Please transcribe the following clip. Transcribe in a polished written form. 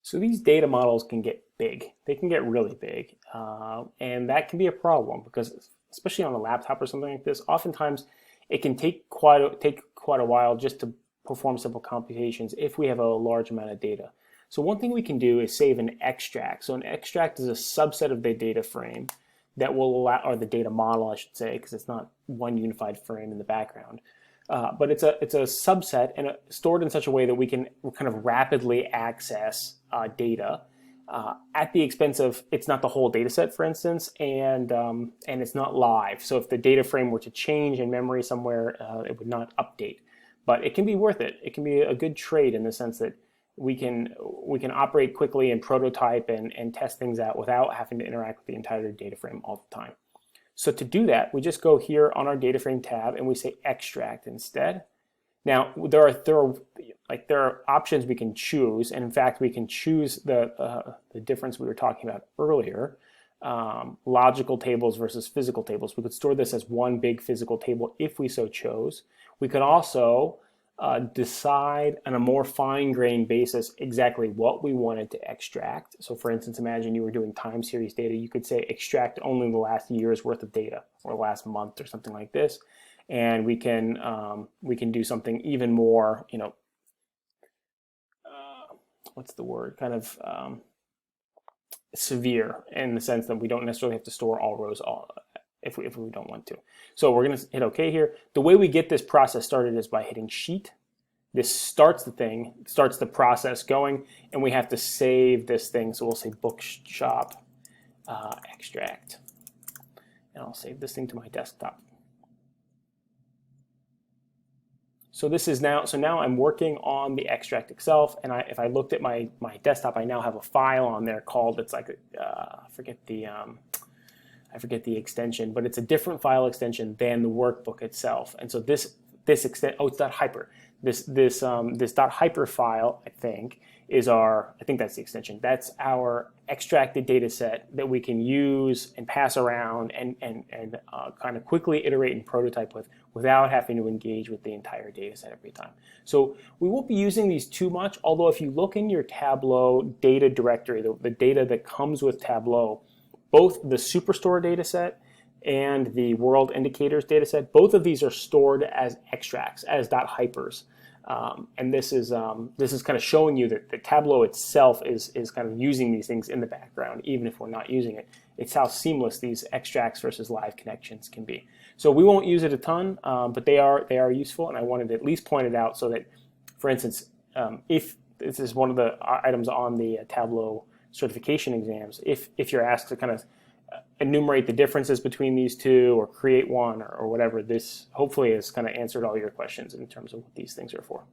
So these data models can get big. They can get really big. And that can be a problem because especially on a laptop or something like this, oftentimes it can take quite a while just to perform simple computations if we have a large amount of data. So one thing we can do is save an extract. So an extract is a subset of the data frame that will allow, or the data model I should say, because it's not one unified frame in the background. But it's a subset and stored in such a way that we can kind of rapidly access data at the expense of it's not the whole data set, for instance, and it's not live. So if the data frame were to change in memory somewhere, it would not update. But it can be worth it. It can be a good trade in the sense that we can operate quickly and prototype and test things out without having to interact with the entire data frame all the time. So to do that, we just go here on our data frame tab and we say extract instead. Now there are options we can choose, and in fact we can choose the difference we were talking about earlier, logical tables versus physical tables. We could store this as one big physical table if we so chose. We could also decide on a more fine-grained basis exactly what we wanted to extract. So for instance, imagine you were doing time series data. You could say extract only the last year's worth of data or last month or something like this. And we can do something even more, what's the word, kind of severe in the sense that we don't necessarily have to store all rows if we don't want to. So we're going to hit OK here. The way we get this process started is by hitting Sheet. This starts the process going, and we have to save this thing. So we'll say Bookshop extract, and I'll save this thing to my desktop. So this is now I'm working on the extract itself, and if I looked at my desktop, I now have a file on there called, it's like I forget the extension, but it's a different file extension than the workbook itself. And so this extent, it's .hyper. This .hyper file, I think that's the extension. That's our extracted data set that we can use and pass around and kind of quickly iterate and prototype with without having to engage with the entire data set every time. So we won't be using these too much, although if you look in your Tableau data directory, the data that comes with Tableau, both the Superstore dataset and the World Indicators dataset, both of these are stored as extracts, as .hypers. And this is kind of showing you that the Tableau itself is kind of using these things in the background, even if we're not using it. It's how seamless these extracts versus live connections can be. So we won't use it a ton, but they are useful, and I wanted to at least point it out so that, for instance, if this is one of the items on the Tableau certification exams, if you're asked to kind of enumerate the differences between these two or create one or whatever, this hopefully has kind of answered all your questions in terms of what these things are for.